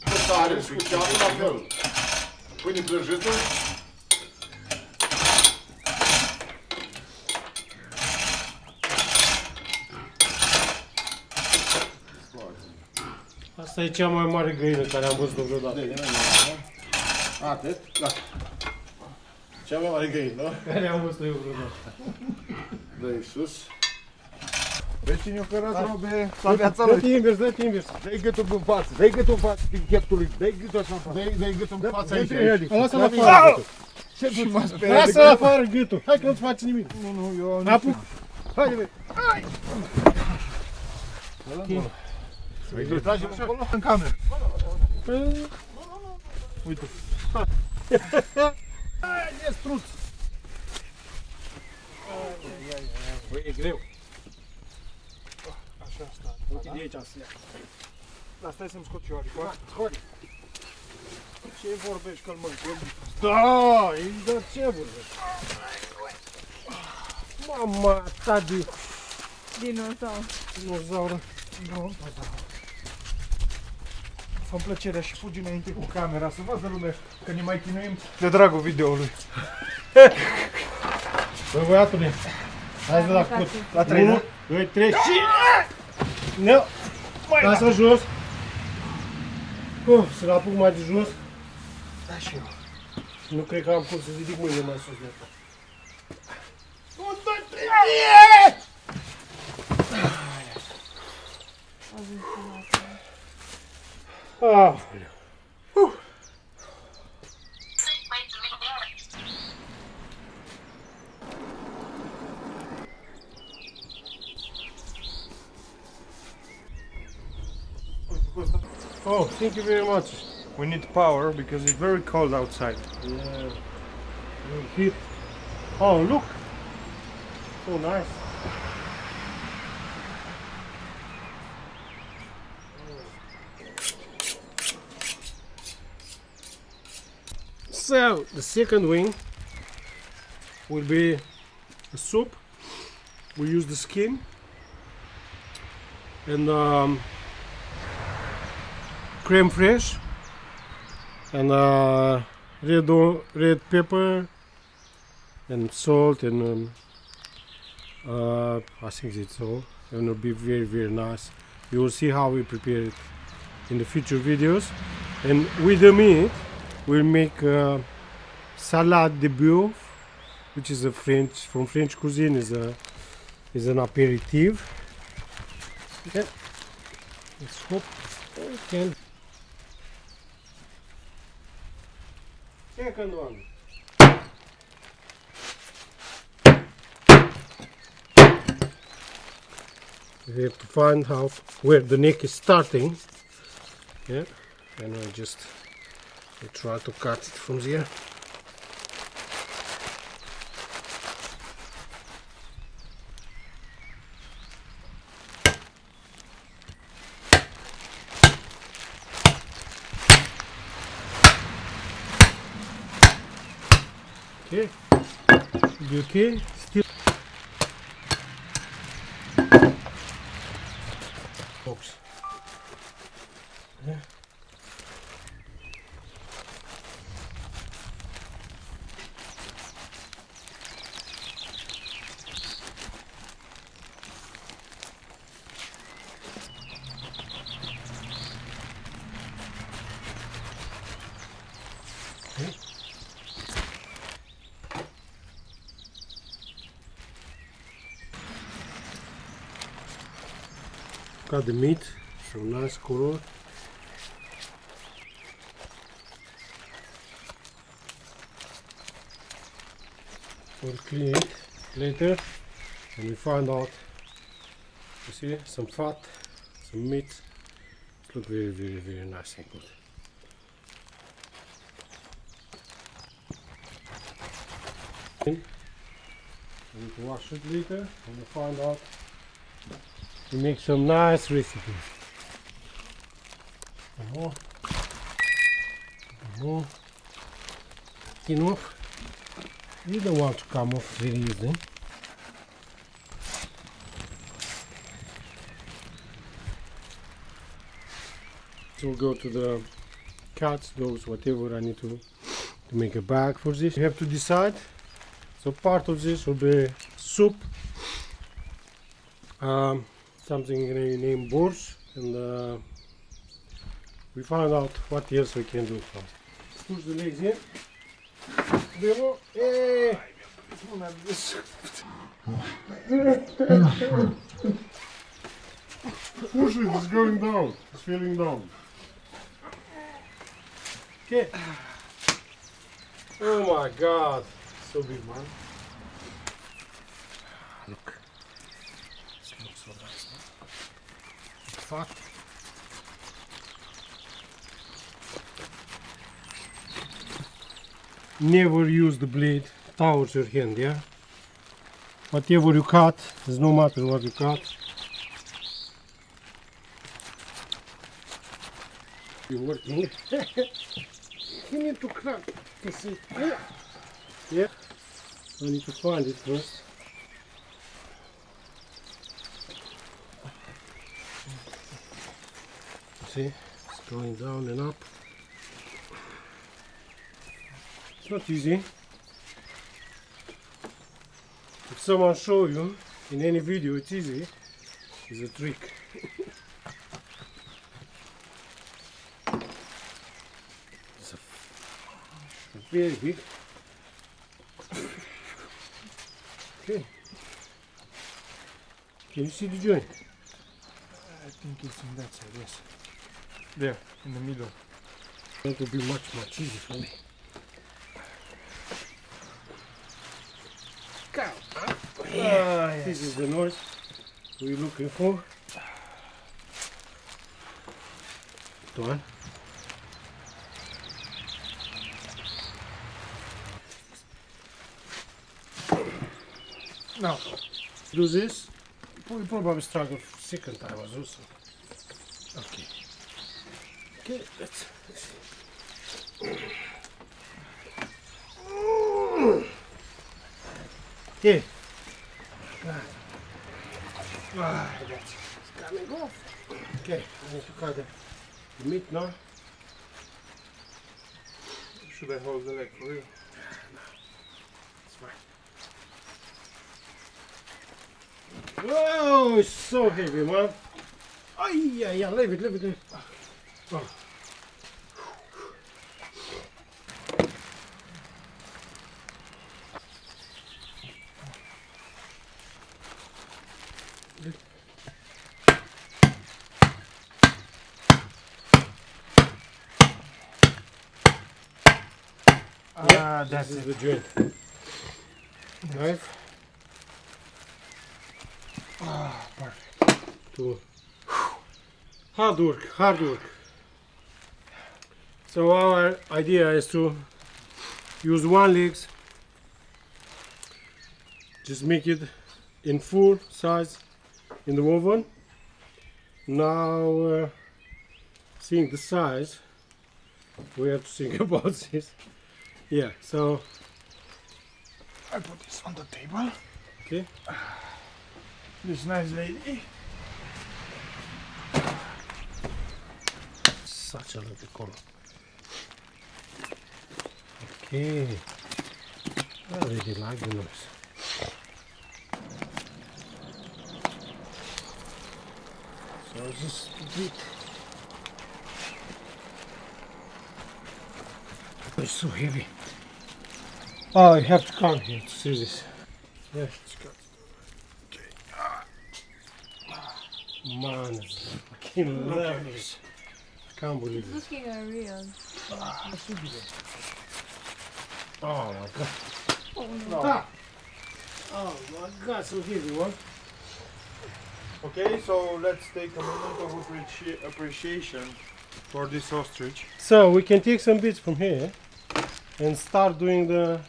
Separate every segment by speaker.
Speaker 1: Cu tare și cu ceapă la fel. Pâine prăjită.
Speaker 2: Asta e cea mai mare găină care am văzut-o vreodată.
Speaker 1: Atât? Da. Cea mai mare găină, nu?
Speaker 2: Care am văzut-o eu vreodată.
Speaker 1: Dă-i sus.
Speaker 3: Vezi cine o cărat robe la viața lui?
Speaker 2: Dă-te invers, dă-te invers.
Speaker 3: Dă-i gâtul în față, dă-i gâtul în față din cheptul lui, dă-i gâtul așa în față.
Speaker 1: Dă-i gâtul în fața aici.
Speaker 2: Lasă-l afară.
Speaker 3: Ce și m-a speriat de
Speaker 2: Lasă-l afară gâtul. Hai că nu-ți face nimic.
Speaker 3: Nu, eu nu
Speaker 2: Apuc.
Speaker 3: Haide, băi.
Speaker 1: Îi tragem acolo?
Speaker 3: În cameră.
Speaker 1: Uite.
Speaker 3: E struț.
Speaker 2: Băi, e greu.
Speaker 3: Așa asta.
Speaker 2: Uite de aici să ia.
Speaker 3: Dar stai să-mi scot eu aripa.
Speaker 2: Scoate.
Speaker 3: Ce vorbești că-l mănânc?
Speaker 2: Da, dar ce vorbești? Mama ta de
Speaker 4: Dinozaur.
Speaker 2: dinozaură.
Speaker 3: Nu, fă-mi plăcerea și fugi înainte cu camera, să vadă lumea că ne mai chinuim de dragul videoului.
Speaker 2: Băi, băiatule, hai să la cut.
Speaker 3: La 3,
Speaker 2: 1, 2, 3 și... Nu! Lasă jos. Să-l apuc mai de jos.
Speaker 3: Da, și eu.
Speaker 2: Nu cred că am cum să ridic mâinile mai sus de asta. 1, 2, 3, Aoleu. Oh, thank you very much.
Speaker 3: We need power because it's very cold outside.
Speaker 2: Yeah. Heat. Oh, look. So nice. So, the second wing will be a soup. We use the skin and creme fraiche and red pepper and salt and I think it's all, and it'll be very nice. You will see how we prepare it in the future videos. And with the meat we'll make salade de bœuf, which is a from French cuisine, is an aperitif. Okay, let's hope we can. Second one. We have to find out where the neck is starting. Yeah, and we try to cut it from there. Okay, you okay? Still box. Yeah. Okay. Cut the meat, some nice color. We'll clean it later and we find out, you see, some fat, some meat. It looks very nice and good. We need to wash it later and we find out. We make some nice recipes. More. Enough. You don't want to come off very easy. So we'll go to the cats, dogs, whatever I need to make a bag for this. You have to decide. So part of this will be soup, something named borscht, and we find out what else we can do first. Push the legs in. Demo. Hey!
Speaker 1: Push it, it's going down. It's feeling down.
Speaker 2: Okay. Oh my god. So big, man. Look. It looks so nice, man. Fuck. Never use the blade towards your hand, yeah? Whatever you cut, does no matter what you cut. You're working. You need to crack. Yeah. I need to find it first. See, it's going down and up. It's not easy. If someone show you in any video it's easy, it's a trick. It's very big. Okay. Can you see the joint?
Speaker 3: I think it's on that side, yes. There, in the middle.
Speaker 2: That will be much easier for me. Cow.
Speaker 3: Yes.
Speaker 2: This is the noise we're looking for. Done. Now, do this. We probably struggle second time as also. Okay. Okay, let's see. Okay. It's coming off. Okay, I need to cut the meat now.
Speaker 3: Should I hold the leg for you?
Speaker 2: It's fine. Whoa, it's so heavy, man. Oh, yeah, leave it. Oh.
Speaker 3: That's
Speaker 2: This is
Speaker 3: it.
Speaker 2: the joint. Knife.
Speaker 3: Perfect.
Speaker 2: To hard work. So our idea is to use one leg, just make it in full size in the oven. Now seeing the size, we have to think about this. Yeah, so
Speaker 3: I put this on the table.
Speaker 2: okay.
Speaker 3: This nice lady.
Speaker 2: Such a lovely color. Okay, I really like the noise. So just bit. It's so heavy. Oh, I have to come here to see this. Yeah, it's got. Man, I can't love this. I can't believe it.
Speaker 4: Looking at real.
Speaker 2: Oh my god.
Speaker 4: Oh
Speaker 3: No.
Speaker 2: Ah. Oh my god, so heavy one.
Speaker 3: Okay, so let's take a moment of appreciation for this ostrich.
Speaker 2: So we can take some bits from here and start doing the.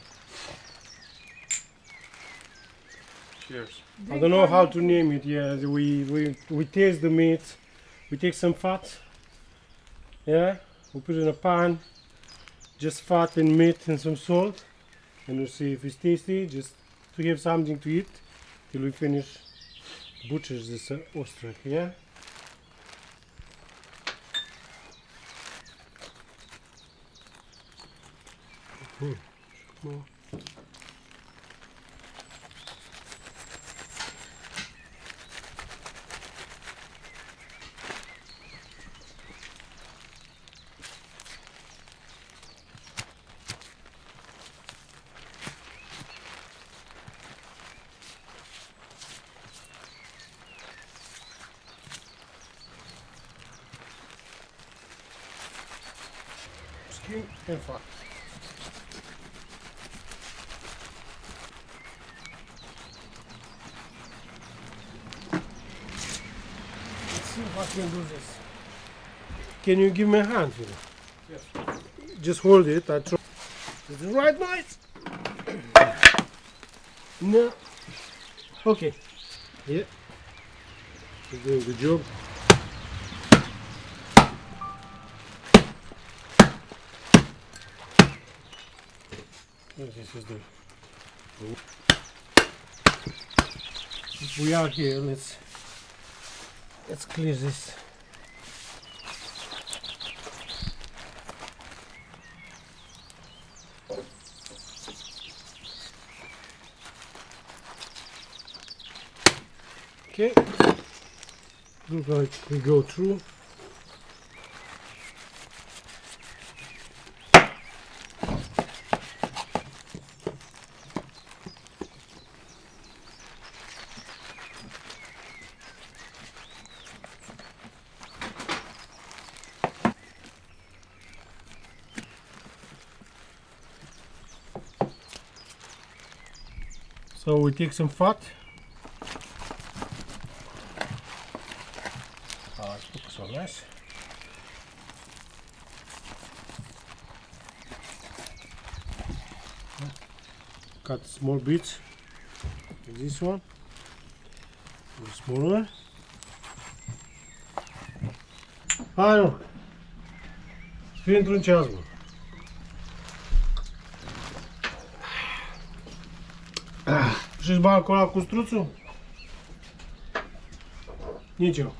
Speaker 3: Cheers.
Speaker 2: I don't know how to name it. Yeah, we taste the meat. We take some fat. Yeah, we put it in a pan. Just fat and meat and some salt, and we'll see if it's tasty. Just to have something to eat till we finish butchers this ostrich. Yeah. Skin and fat. Let's see if I can do this. Can you give me a hand here?
Speaker 3: Yes.
Speaker 2: Just hold it. I try. Is it right, nice? No. Okay. Yeah. You're doing a good job. This is the. If we are here, let's clear this. Okay, look like we go through. So we take some fat. Focus on this. Cut small bits like this one, the smaller. Hai nu, fii într-un ceas, mă. Și-ți bag acolo cu struțul? Nici eu.